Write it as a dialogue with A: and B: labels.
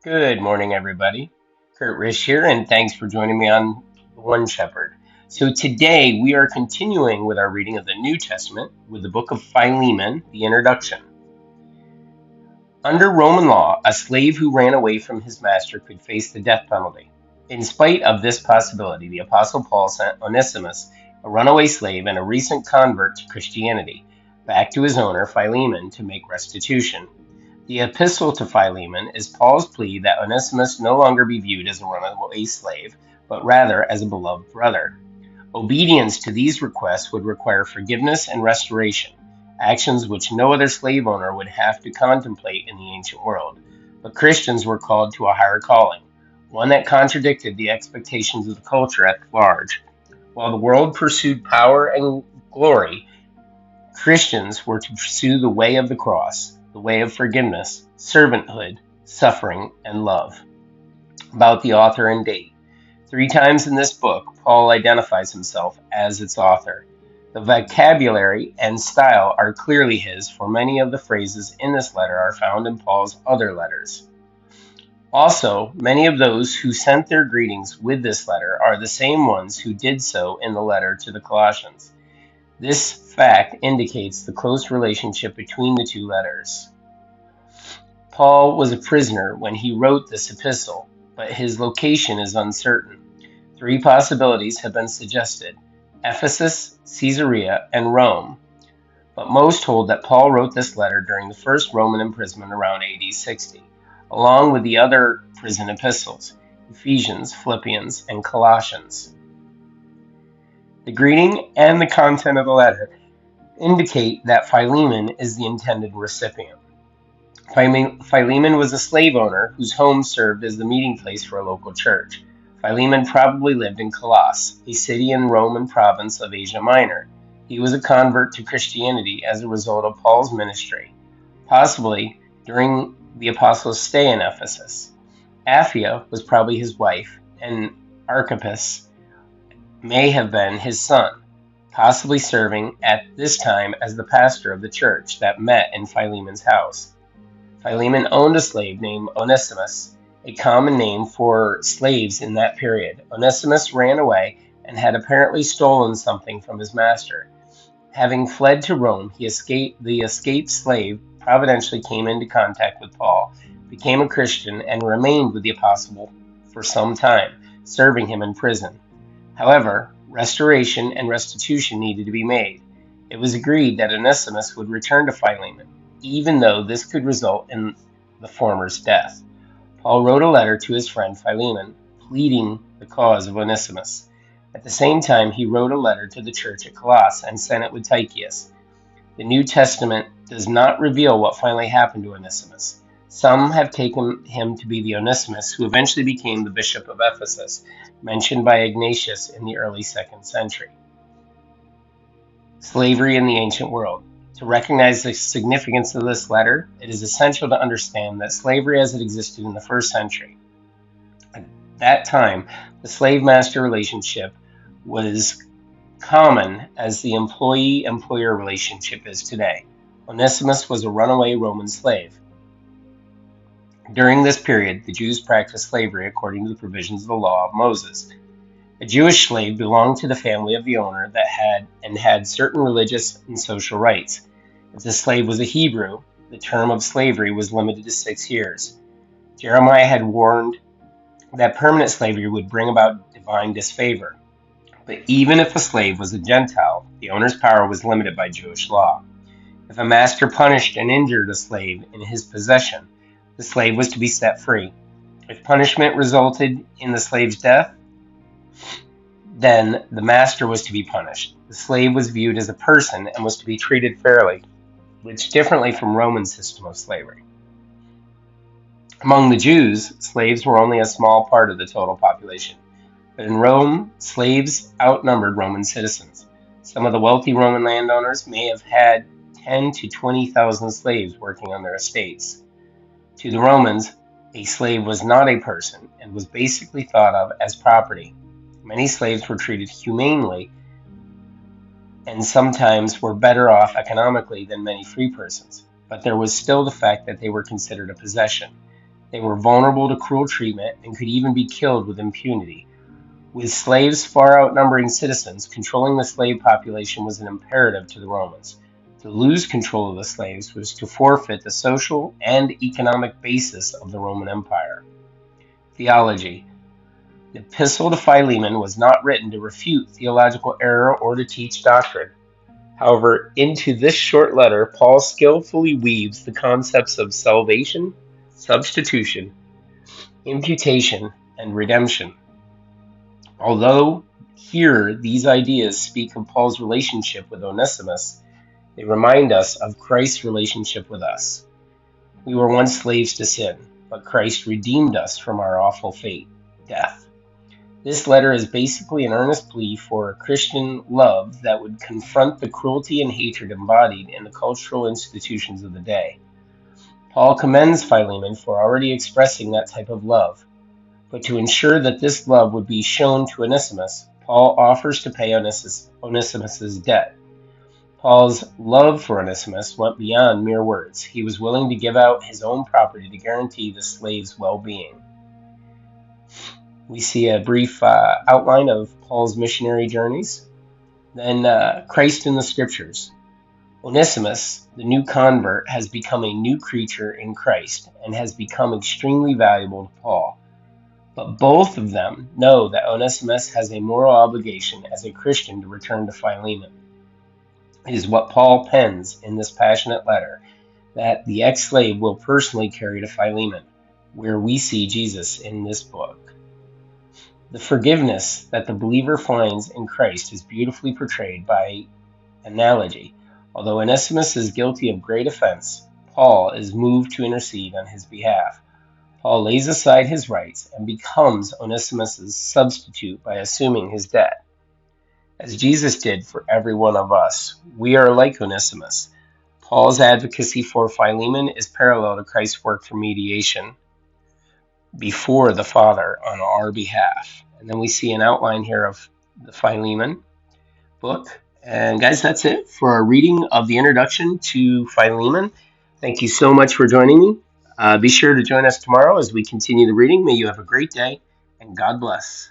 A: Good morning, everybody. Kurt Risch here, and thanks for joining me on The One Shepherd. So, today we are continuing with our reading of the New Testament with the book of Philemon, the introduction. Under Roman law, a slave who ran away from his master could face the death penalty. In spite of this possibility, the Apostle Paul sent Onesimus, a runaway slave and a recent convert to Christianity, back to his owner, Philemon, to make restitution. The epistle to Philemon is Paul's plea that Onesimus no longer be viewed as a runaway slave, but rather as a beloved brother. Obedience to these requests would require forgiveness and restoration, actions which no other slave owner would have to contemplate in the ancient world. But Christians were called to a higher calling, one that contradicted the expectations of the culture at large. While the world pursued power and glory, Christians were to pursue the way of the cross, the way of forgiveness, servanthood, suffering, and love. About the author and date. 3 times in this book, Paul identifies himself as its author. The vocabulary and style are clearly his, for many of the phrases in this letter are found in Paul's other letters. Also, many of those who sent their greetings with this letter are the same ones who did so in the letter to the Colossians. This fact indicates the close relationship between the two letters. Paul was a prisoner when he wrote this epistle, but his location is uncertain. 3 possibilities have been suggested: Ephesus, Caesarea, and Rome. But most hold that Paul wrote this letter during the first Roman imprisonment around AD 60, along with the other prison epistles, Ephesians, Philippians, and Colossians. The greeting and the content of the letter indicate that Philemon is the intended recipient. Philemon was a slave owner whose home served as the meeting place for a local church. Philemon probably lived in Colossus, a city in Roman province of Asia Minor. He was a convert to Christianity as a result of Paul's ministry, possibly during the apostles' stay in Ephesus. Apphia was probably his wife, and Archippus may have been his son, possibly serving at this time as the pastor of the church that met in Philemon's house. Philemon owned a slave named Onesimus, a common name for slaves in that period. Onesimus ran away and had apparently stolen something from his master. Having fled to Rome, the escaped slave providentially came into contact with Paul, became a Christian, and remained with the apostle for some time, serving him in prison. However, restoration and restitution needed to be made. It was agreed that Onesimus would return to Philemon, even though this could result in the former's death. Paul wrote a letter to his friend Philemon, pleading the cause of Onesimus. At the same time, he wrote a letter to the church at Colossus and sent it with Tychicus. The New Testament does not reveal what finally happened to Onesimus. Some have taken him to be the Onesimus who eventually became the bishop of Ephesus, mentioned by Ignatius in the early 2nd century. Slavery in the ancient world. To recognize the significance of this letter, it is essential to understand that slavery as it existed in the 1st century. At that time, the slave-master relationship was common as the employee-employer relationship is today. Onesimus was a runaway Roman slave. During this period, the Jews practiced slavery according to the provisions of the law of Moses. A Jewish slave belonged to the family of the owner that had certain religious and social rights. If the slave was a Hebrew, the term of slavery was limited to 6 years. Jeremiah had warned that permanent slavery would bring about divine disfavor. But even if a slave was a Gentile, the owner's power was limited by Jewish law. If a master punished and injured a slave in his possession, the slave was to be set free. If punishment resulted in the slave's death, then the master was to be punished. The slave was viewed as a person and was to be treated fairly, which differently from Roman system of slavery. Among the Jews, slaves were only a small part of the total population. But in Rome, slaves outnumbered Roman citizens. Some of the wealthy Roman landowners may have had 10 to 20,000 slaves working on their estates. To the Romans, a slave was not a person and was basically thought of as property. Many slaves were treated humanely and sometimes were better off economically than many free persons, but there was still the fact that they were considered a possession. They were vulnerable to cruel treatment and could even be killed with impunity. With slaves far outnumbering citizens, controlling the slave population was an imperative to the Romans. To lose control of the slaves was to forfeit the social and economic basis of the Roman Empire. Theology. The Epistle to Philemon was not written to refute theological error or to teach doctrine. However, into this short letter, Paul skillfully weaves the concepts of salvation, substitution, imputation, and redemption. Although here these ideas speak of Paul's relationship with Onesimus, they remind us of Christ's relationship with us. We were once slaves to sin, but Christ redeemed us from our awful fate, death. This letter is basically an earnest plea for Christian love that would confront the cruelty and hatred embodied in the cultural institutions of the day. Paul commends Philemon for already expressing that type of love. But to ensure that this love would be shown to Onesimus, Paul offers to pay Onesimus's debt. Paul's love for Onesimus went beyond mere words. He was willing to give out his own property to guarantee the slave's well-being. We see a brief outline of Paul's missionary journeys. Then Christ in the Scriptures. Onesimus, the new convert, has become a new creature in Christ and has become extremely valuable to Paul. But both of them know that Onesimus has a moral obligation as a Christian to return to Philemon. It is what Paul pens in this passionate letter that the ex-slave will personally carry to Philemon, where we see Jesus in this book. The forgiveness that the believer finds in Christ is beautifully portrayed by analogy. Although Onesimus is guilty of great offense, Paul is moved to intercede on his behalf. Paul lays aside his rights and becomes Onesimus' substitute by assuming his debt. As Jesus did for every one of us, we are like Onesimus. Paul's advocacy for Philemon is parallel to Christ's work for mediation before the Father on our behalf. And then we see an outline here of the Philemon book. And guys, that's it for our reading of the introduction to Philemon. Thank you so much for joining me. Be sure to join us tomorrow as we continue the reading. May you have a great day, and God bless.